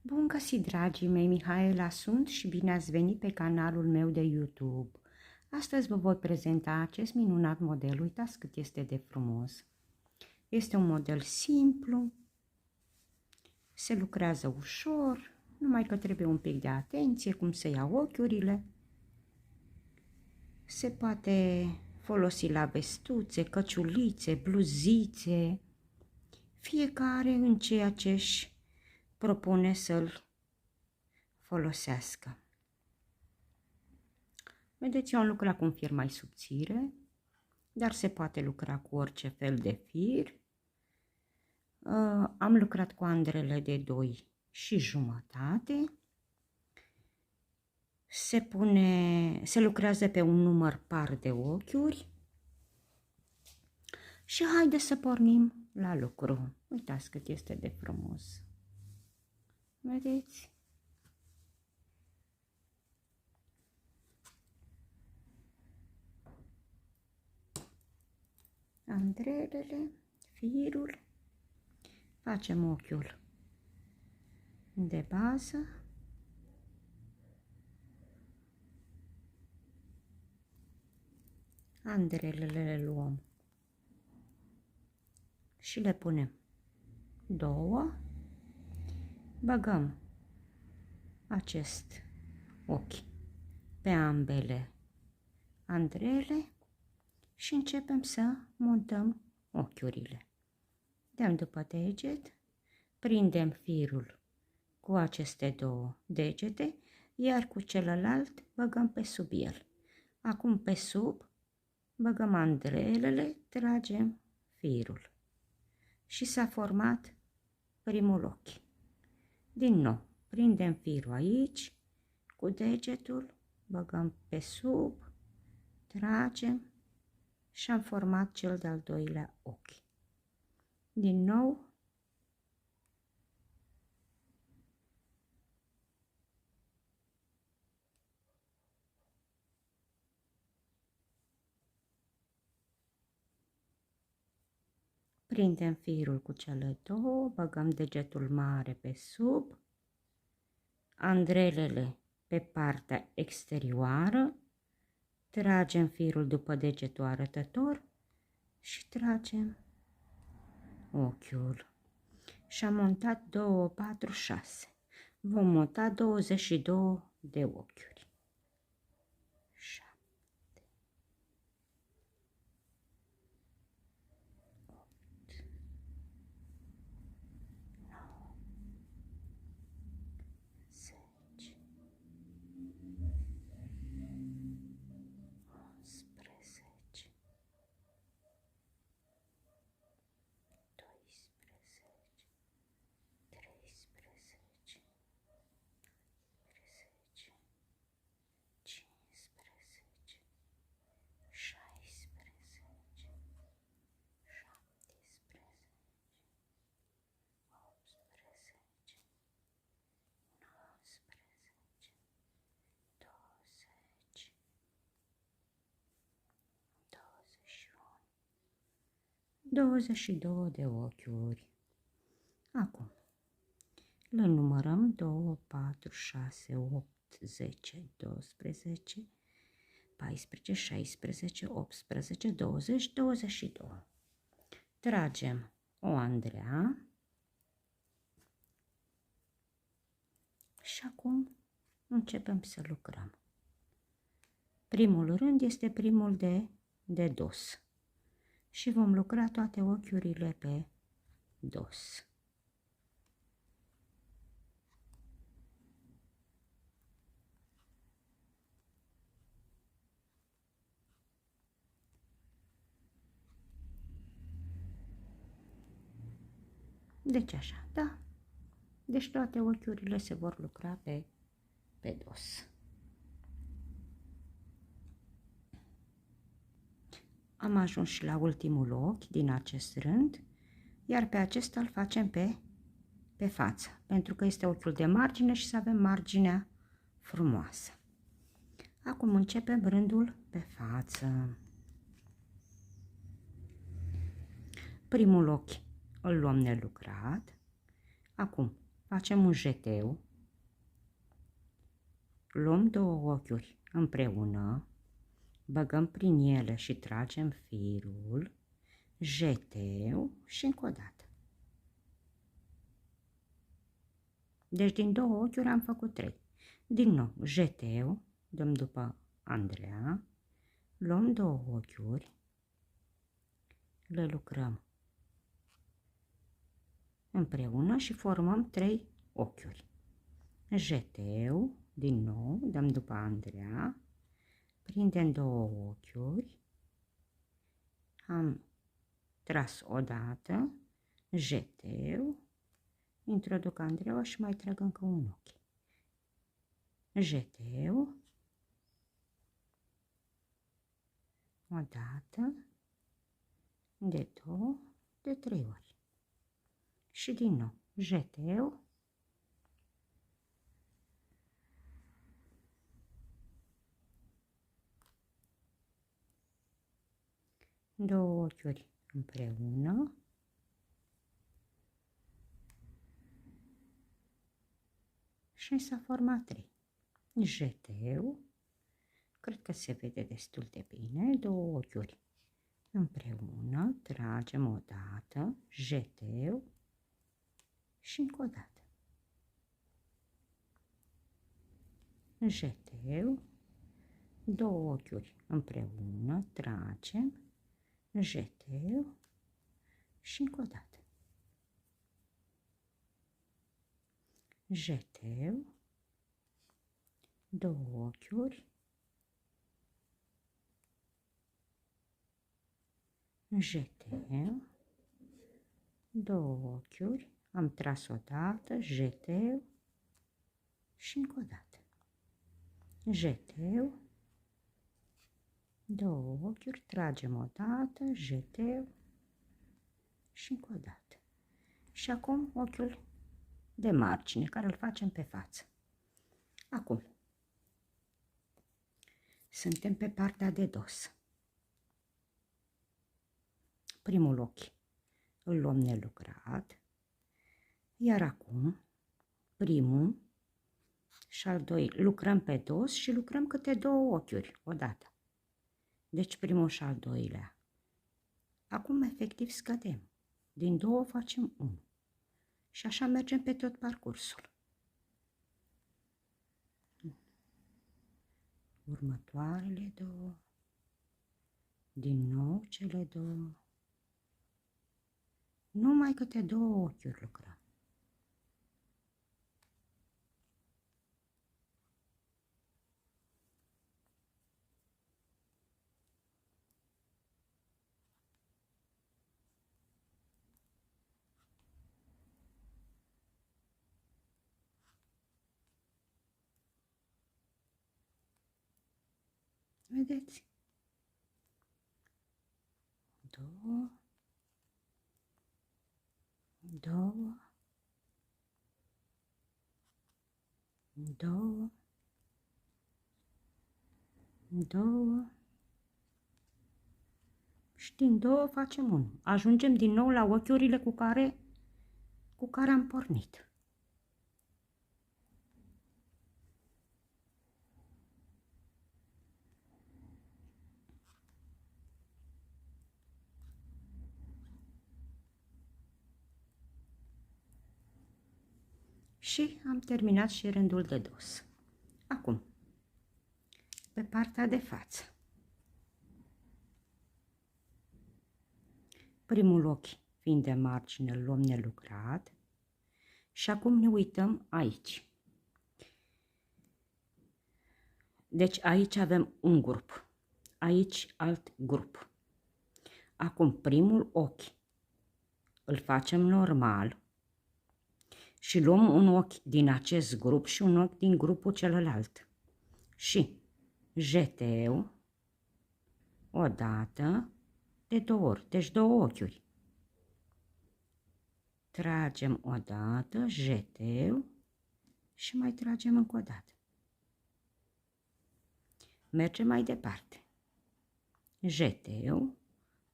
Bun găsit, dragii mei, Mihaela sunt și bine ați venit pe canalul meu de YouTube. Astăzi vă voi prezenta acest minunat model, uitați cât este de frumos. Este un model simplu, se lucrează ușor, numai că trebuie un pic de atenție, cum să iau ochiurile. Se poate folosi la vestuțe, căciulițe, bluzițe, fiecare în ceea ce își propune să-l folosească. Vedeți, eu am lucrat cu un fir mai subțire, dar se poate lucra cu orice fel de fir. Am lucrat cu andrele de 2 și jumătate. Se lucrează pe un număr par de ochiuri. Și haideți să pornim la lucru. Uitați cât este de frumos. Vedeți? Andrelele, firul, facem ochiul de bază, andrelele le luăm și le punem 2, băgăm acest ochi pe ambele andrele și începem să montăm ochiurile. Dăm după deget, prindem firul cu aceste 2 degete, iar cu celălalt băgăm pe sub el. Acum pe sub băgăm andrelele, tragem firul și s-a format primul ochi. Din nou, prindem firul aici, cu degetul, băgăm pe sub, tragem și am format cel de-al doilea ochi. Din nou, prindem firul cu cele 2, băgăm degetul mare pe sub, andrelele pe partea exterioară, tragem firul după degetul arătător și tragem ochiul. Și am montat 2, 4, 6. Vom monta 22 de ochiuri. 7, 8, 9, 10, 11, 12, 13, 15, 16, 17, 18, 20, 22 de ochiuri. Acum le numărăm 2, 4, 6, 8, 10, 12, 14, 16, 18, 20, 22. Tragem o andrea și acum începem să lucrăm. Primul rând este primul de dos și vom lucra toate ochiurile pe dos. Deci așa, da? Deci toate ochiurile se vor lucra pe dos. Am ajuns și la ultimul ochi din acest rând, iar pe acesta îl facem pe față, pentru că este ochiul de margine și să avem marginea frumoasă. Acum începem rândul pe față. Primul ochi îl luăm nelucrat. Acum facem un jeteu, luăm două ochiuri împreună, băgăm prin ele și tragem firul, jeteu și încă o dată. Deci din două ochiuri am făcut 3. Din nou, jeteu, dăm după Andreea, luăm două ochiuri, le lucrăm împreună și formăm 3 ochiuri. Jeteu, din nou, dăm după Andreea, prindem două ochiuri, am tras o dată, jeteu, introduc Andreea și mai trag încă un ochi. Jeteu, o dată, de 2, de 3 ori. Și din nou, jeteu, două ochiuri împreună, și s-a format 3. Jeteu, cred că se vede destul de bine, două ochiuri împreună, tragem o dată, jeteu și încă o dată. Jeteu, două ochiuri împreună, tragem, jeteu și încă o dată. Jeteu, două ochiuri, jeteu, două ochiuri, am tras o dată, jeteu și încă o dată. Jeteu, două ochiuri, tragem o dată, jeteu și încă o dată. Și acum ochiul de margine, care îl facem pe față. Acum, suntem pe partea de dos. Primul ochi îl luăm nelucrat, iar acum primul și al doilea lucrăm pe dos și lucrăm câte două ochiuri odată. Deci primul și al doilea. Acum efectiv scădem. Din 2 facem 1. Și așa mergem pe tot parcursul. Următoarele 2. Din nou cele 2. Numai câte 2 ochiuri lucrăm. Vedeți? 2, 2, 2, 2 și din 2 facem 1. Ajungem din nou la ochiurile cu care am pornit. Și am terminat și rândul de dos. Acum, pe partea de față. Primul ochi fiind de margine, îl luăm nelucrat și acum ne uităm aici. Deci aici avem un grup, aici alt grup. Acum primul ochi îl facem normal și luăm un ochi din acest grup și un ochi din grupul celălalt. Și jeteu o dată de 2 ori, deci 2 ochiuri. Tragem o dată, jeteu și mai tragem încă o dată. Mergem mai departe. Jeteu,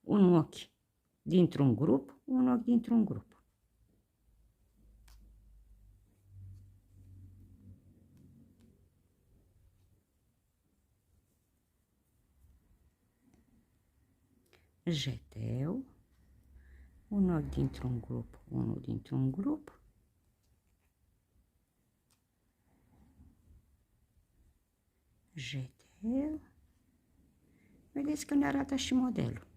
un ochi dintr-un grup, un ochi dintr-un grup. jeteu, un ochi dintr-un grup, unul dintr-un grup, jeteu. Vedeți că ne arată și modelul.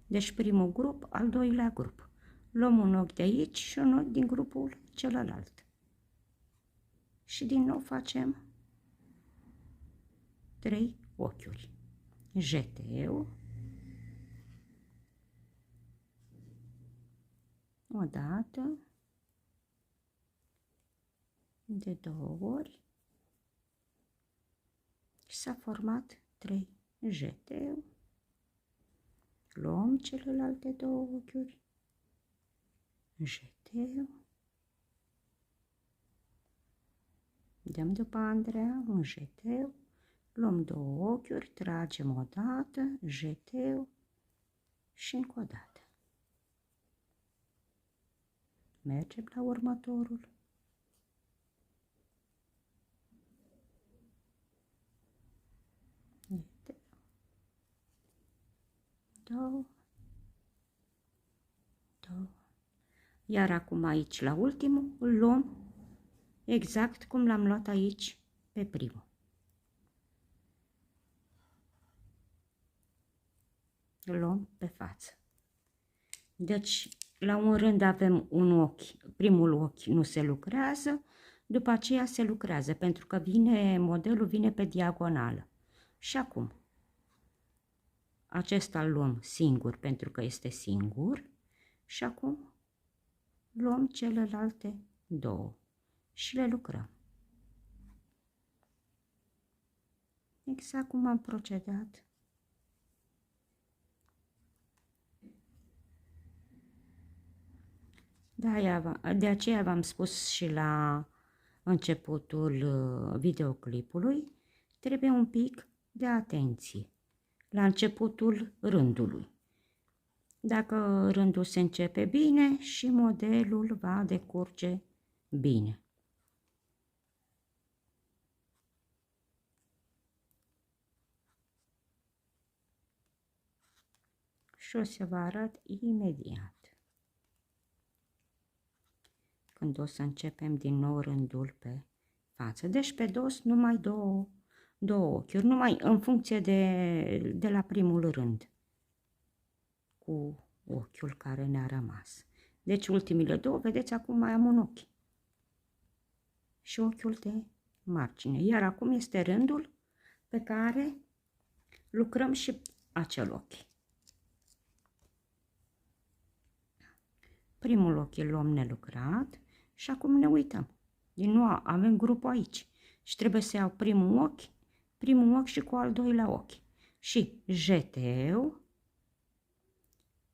Deci primul grup, al doilea grup. Luăm un ochi de aici și un ochi din grupul celălalt. Și din nou facem 3 ochiuri. Jeteu, o dată, de 2 ori și s-a format 3 jeteu. Luăm celelalte 2 ochiuri, jeteu, dăm după Andreea un jeteu, luăm 2 ochiuri, tragem o dată, jeteu și încă o dată. Mergem la următorul. Jeteu, 2, 2. Iar acum aici la ultimul îl luăm exact cum l-am luat aici pe primul. Îl luăm pe față. Deci la un rând avem un ochi, primul ochi nu se lucrează, după aceea se lucrează pentru că modelul vine pe diagonală. Și acum acesta îl luăm singur pentru că este singur și acum luăm celelalte 2 și le lucrăm. Exact cum am procedat. De aceea v-am spus și la începutul videoclipului, trebuie un pic de atenție la începutul rândului. Dacă rândul se începe bine și modelul va decurge bine. Și o să vă arăt imediat. Când o să începem din nou rândul pe față. Deci pe dos numai două ochiuri, numai în funcție de la primul rând, cu ochiul care ne-a rămas. Deci ultimile 2, vedeți, acum mai am un ochi și ochiul de margine. Iar acum este rândul pe care lucrăm și acel ochi. Primul ochi îl luăm nelucrat și acum ne uităm. Din nou avem grupul aici și trebuie să iau primul ochi și cu al doilea ochi. Și jeteu,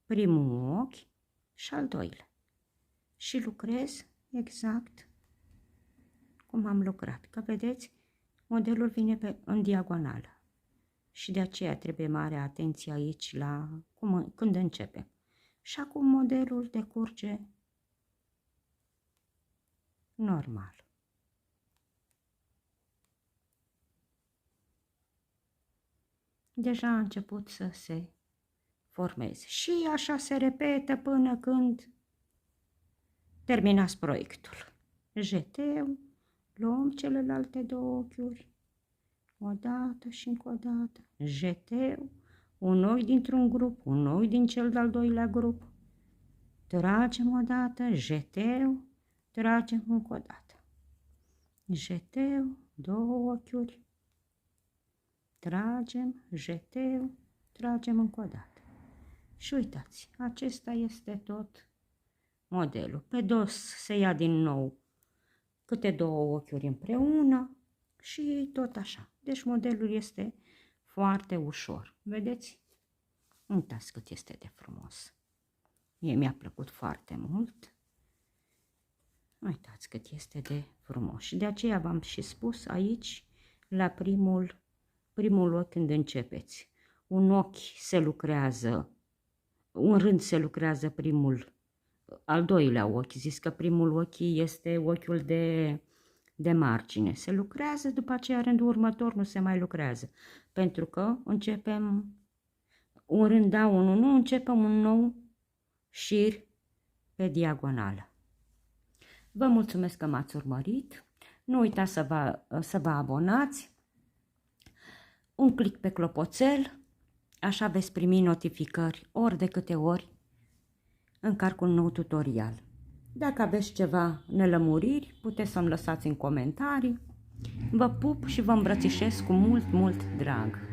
primul ochi și al doilea. Și lucrez exact cum am lucrat. Că vedeți, modelul vine în diagonală. Și de aceea trebuie mare atenție aici când începem. Și acum modelul decurge normal. Deja a început să se formeze. Și așa se repetă până când terminați proiectul. Jeteu, luăm celelalte 2 ochiuri, o dată și încă o dată. Jeteu, un ochi dintr-un grup, un ochi din cel de-al doilea grup. Tragem o dată, jeteu, tragem încă o dată. Jeteu, 2 ochiuri. Tragem, jeteu, tragem încă o dată. Și uitați, acesta este tot modelul. Pe dos se ia din nou câte 2 ochiuri împreună și tot așa. Deci modelul este foarte ușor. Vedeți? Uitați cât este de frumos. Mie mi-a plăcut foarte mult. Uitați cât este de frumos. Și de aceea v-am și spus aici, la primul ochi când începeți. Un ochi se lucrează, un rând se lucrează al doilea ochi. Zis că primul ochi este ochiul de margine. Se lucrează, după aceea rândul următor nu se mai lucrează. Pentru că începem un rând da, unul nu, începem un nou șir pe diagonală. Vă mulțumesc că m-ați urmărit, nu uitați să vă abonați, un click pe clopoțel, așa veți primi notificări ori de câte ori încarc un nou tutorial. Dacă aveți ceva nelămuriri, puteți să-mi lăsați în comentarii. Vă pup și vă îmbrățișez cu mult, mult drag!